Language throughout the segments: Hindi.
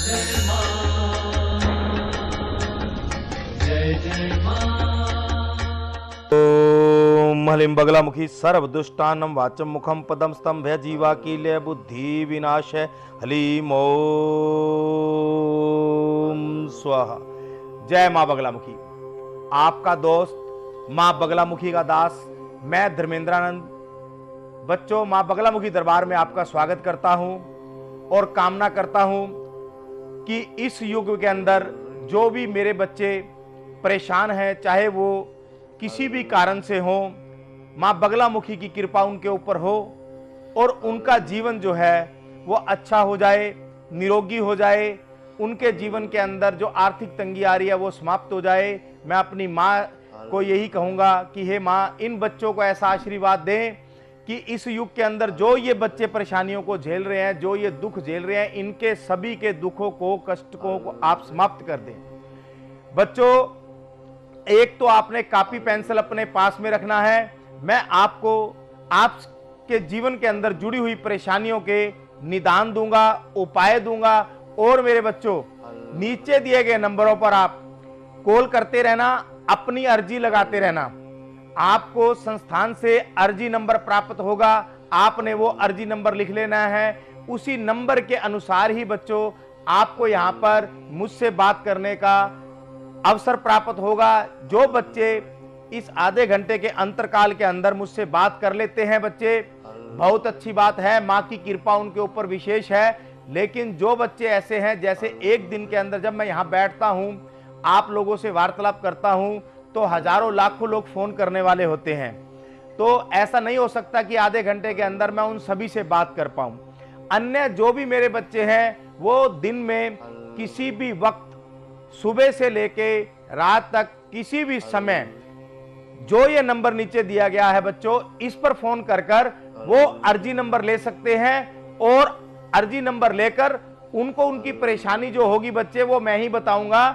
जय मां, जय जय मां। ओम हलिम बगलामुखी सर्व दुष्टानम वाचम मुखम पदम स्तंभय जीवा कीलय बुद्धि विनाश हलीम ओम स्वाहा। जय मां बगलामुखी। आपका दोस्त मां बगलामुखी का दास मैं धर्मेंद्रानंद। बच्चों, मां बगलामुखी दरबार में आपका स्वागत करता हूं और कामना करता हूं कि इस युग के अंदर जो भी मेरे बच्चे परेशान हैं, चाहे वो किसी भी कारण से हो, मां बगलामुखी की कृपा उनके ऊपर हो और उनका जीवन जो है वो अच्छा हो जाए, निरोगी हो जाए, उनके जीवन के अंदर जो आर्थिक तंगी आ रही है वो समाप्त हो जाए। मैं अपनी माँ को यही कहूँगा कि हे माँ, इन बच्चों को ऐसा आशीर्वाद दें कि इस युग के अंदर जो ये बच्चे परेशानियों को झेल रहे हैं, जो ये दुख झेल रहे हैं, इनके सभी के दुखों को, कष्टों को आप समाप्त कर दें। बच्चों, एक तो आपने कॉपी पेंसिल अपने पास में रखना है। मैं आपको आपके जीवन के अंदर जुड़ी हुई परेशानियों के निदान दूंगा, उपाय दूंगा। और मेरे बच्चों, नीचे दिए गए नंबरों पर आप कॉल करते रहना, अपनी अर्जी लगाते रहना। आपको संस्थान से अर्जी नंबर प्राप्त होगा, आपने वो अर्जी नंबर लिख लेना है। उसी नंबर के अनुसार ही बच्चों आपको यहाँ पर मुझसे बात करने का अवसर प्राप्त होगा। जो बच्चे इस आधे घंटे के अंतरकाल के अंदर मुझसे बात कर लेते हैं बच्चे, बहुत अच्छी बात है, माँ की कृपा उनके ऊपर विशेष है। लेकिन जो बच्चे ऐसे हैं, जैसे एक दिन के अंदर जब मैं यहाँ बैठता हूँ, आप लोगों से वार्तालाप करता हूँ, तो हजारों लाखों लोग फोन करने वाले होते हैं। तो ऐसा नहीं हो सकता कि आधे घंटे के अंदर मैं उन सभी से बात कर पाऊं। अन्य जो भी मेरे बच्चे हैं वो दिन में किसी भी वक्त, सुबह से लेके रात तक, किसी भी समय, जो ये नंबर नीचे दिया गया है बच्चों, इस पर फोन कर कर वो अर्जी नंबर ले सकते हैं। और अर्जी नंबर लेकर उनको उनकी परेशानी जो होगी बच्चे, वो मैं ही बताऊंगा,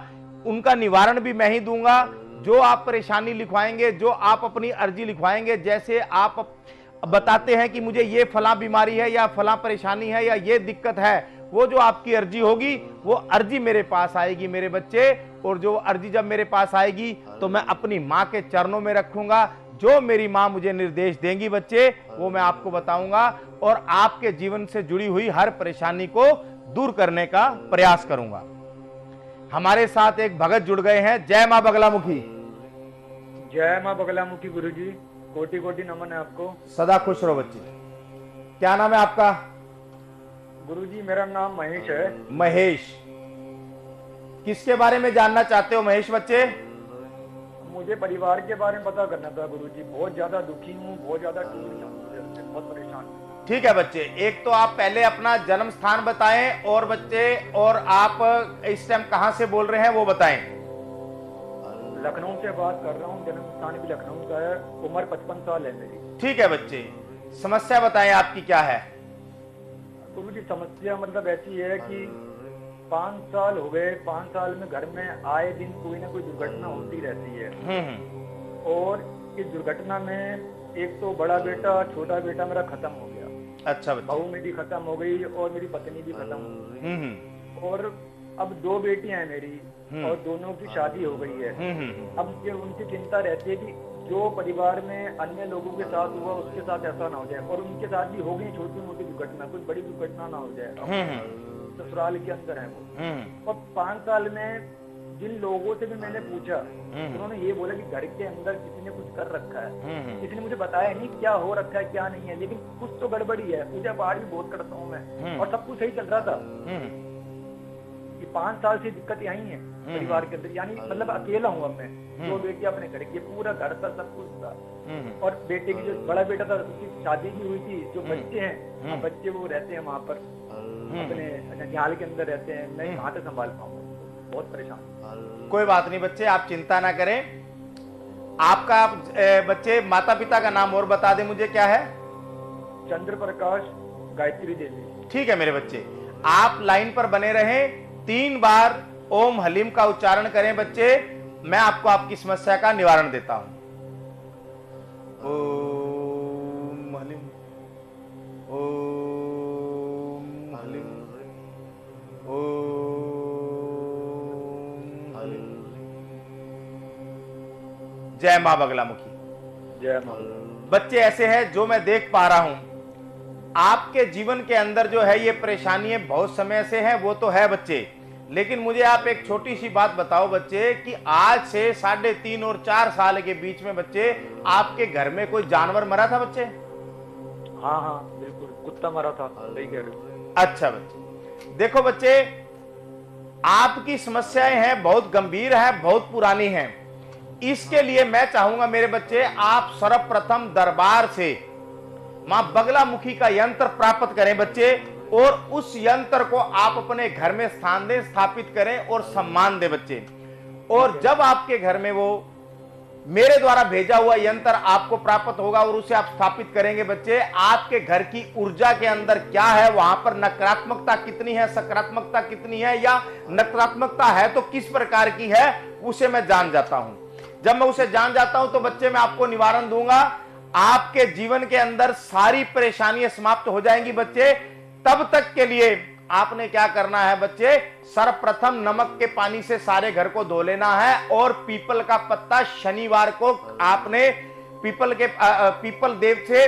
उनका निवारण भी मैं ही दूंगा। जो आप परेशानी लिखवाएंगे, जो आप अपनी अर्जी लिखवाएंगे, जैसे आप बताते हैं कि मुझे ये फला बीमारी है या फला परेशानी है या ये दिक्कत है, वो जो आपकी अर्जी होगी वो अर्जी मेरे पास आएगी मेरे बच्चे। और जो अर्जी जब मेरे पास आएगी तो मैं अपनी माँ के चरणों में रखूंगा। जो मेरी माँ मुझे निर्देश देंगी बच्चे, वो मैं आपको बताऊंगा और आपके जीवन से जुड़ी हुई हर परेशानी को दूर करने का प्रयास करूंगा। हमारे साथ एक भगत जुड़ गए हैं। जय मां बगलामुखी। जय मां बगलामुखी गुरुजी, कोटि कोटि नमन है आपको। सदा खुश रहो बच्चे। क्या नाम है आपका? गुरुजी मेरा नाम महेश है। महेश, किसके बारे में जानना चाहते हो महेश बच्चे? मुझे परिवार के बारे में पता करना था गुरुजी। बहुत ज्यादा दुखी हूँ, बहुत ज्यादा टूट हूँ, बहुत परेशान हूँ। ठीक है बच्चे, एक तो आप पहले अपना जन्म स्थान बताएं और बच्चे, और आप इस टाइम कहां से बोल रहे हैं वो बताएं। लखनऊ से बात कर रहा हूँ, जन्म स्थान भी लखनऊ का है, उम्र 55 साल है मेरी। ठीक है बच्चे, समस्या बताएं आपकी क्या है? गुरुजी समस्या मतलब ऐसी है कि 5 साल हो गए, 5 साल में घर में आए दिन कोई ना कोई दुर्घटना होती रहती है। और इस दुर्घटना में एक तो बड़ा बेटा, छोटा बेटा मेरा खत्म हो गया। अच्छा बच्चे। बहू मेरी खत्म हो गई और मेरी पत्नी भी खत्म हो गई। और अब 2 बेटियां हैं मेरी और दोनों की शादी हो गई है। अब ये उनकी चिंता रहती है कि जो परिवार में अन्य लोगों के साथ हुआ उसके साथ ऐसा ना हो जाए। और उनके साथ भी हो गई छोटी मोटी दुर्घटना, कुछ बड़ी दुर्घटना ना हो जाए। ससुराल के अंदर है वो। और 5 साल में जिन लोगों से भी मैंने पूछा, उन्होंने ये बोला कि घर के अंदर किसी ने कुछ कर रखा है। किसी ने मुझे बताया नहीं क्या हो रखा है क्या नहीं है, लेकिन कुछ तो गड़बड़ी है। पूजा पाठ भी बहुत करता हूँ मैं और सब कुछ सही चल रहा था। ये 5 साल से दिक्कत यही है परिवार के अंदर, यानी मतलब अकेला हूँ अब मैं। 2 बेटी अपने घर की, पूरा घर था, सब कुछ था। और बेटे की जो बड़ा बेटा था उसकी शादी भी हुई थी। जो बच्चे हैं, बच्चे वो रहते हैं वहां पर अपने ननिहाल के अंदर रहते हैं। मैं कहाँ से संभाल पाऊंगा, बहुत परेशान। कोई बात नहीं बच्चे, आप चिंता ना करें। आपका बच्चे माता पिता का नाम और बता दें मुझे, क्या है? चंद्र प्रकाश, गायत्री देवी। ठीक है मेरे बच्चे, आप लाइन पर बने रहें। 3 बार ओम हलीम का उच्चारण करें बच्चे, मैं आपको आपकी समस्या का निवारण देता हूं। ओम हलीम, ओम हलीम, ओम जय मां बगलामुखी। जय मां। बच्चे ऐसे हैं जो मैं देख पा रहा हूं, आपके जीवन के अंदर जो है ये परेशानियां बहुत समय से हैं, वो तो है बच्चे, लेकिन मुझे आप एक छोटी सी बात बताओ बच्चे कि आज से 3.5 और 4 साल के बीच में बच्चे आपके घर में कोई जानवर मरा था बच्चे? हाँ हाँ बिल्कुल, कुत्ता मरा था, सही कह रहे हो। अच्छा बच्चे, देखो बच्चे, आपकी समस्याएं हैं बहुत गंभीर हैं, बहुत पुरानी हैं। इसके लिए मैं चाहूंगा मेरे बच्चे, आप सर्वप्रथम दरबार से मां बगलामुखी का यंत्र प्राप्त करें बच्चे, और उस यंत्र को आप अपने घर में स्थान दें, स्थापित करें और सम्मान दें बच्चे। और जब आपके घर में वो मेरे द्वारा भेजा हुआ यंत्र आपको प्राप्त होगा और उसे आप स्थापित करेंगे बच्चे, आपके घर की ऊर्जा के अंदर क्या है, वहां पर नकारात्मकता कितनी है, सकारात्मकता कितनी है, या नकारात्मकता है तो किस प्रकार की है, उसे मैं जान जाता हूं। जब मैं उसे जान जाता हूं तो बच्चे मैं आपको निवारण दूंगा, आपके जीवन के अंदर सारी परेशानियां समाप्त हो जाएंगी बच्चे। तब तक के लिए आपने क्या करना है बच्चे, सर्वप्रथम नमक के पानी से सारे घर को धो लेना है, और पीपल का पत्ता शनिवार को आपने पीपल देव से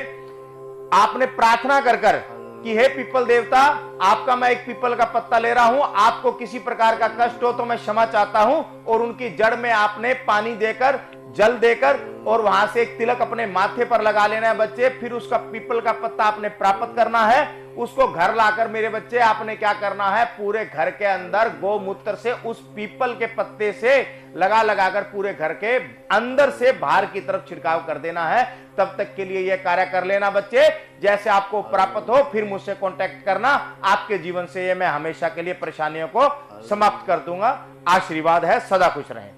आपने प्रार्थना कर कि हे पीपल देवता, आपका मैं एक पीपल का पत्ता ले रहा हूं, आपको किसी प्रकार का कष्ट हो तो मैं क्षमा चाहता हूं, और उनकी जड़ में आपने पानी देकर, जल देकर, और वहां से एक तिलक अपने माथे पर लगा लेना है बच्चे। फिर उसका पीपल का पत्ता आपने प्राप्त करना है, उसको घर लाकर मेरे बच्चे आपने क्या करना है, पूरे घर के अंदर गोमूत्र से उस पीपल के पत्ते से लगाकर पूरे घर के अंदर से बाहर की तरफ छिड़काव कर देना है। तब तक के लिए यह कार्य कर लेना बच्चे, जैसे आपको प्राप्त हो फिर मुझसे कांटेक्ट करना, आपके जीवन से ये मैं हमेशा के लिए परेशानियों को समाप्त कर दूंगा। आशीर्वाद है, सदा खुश रहें।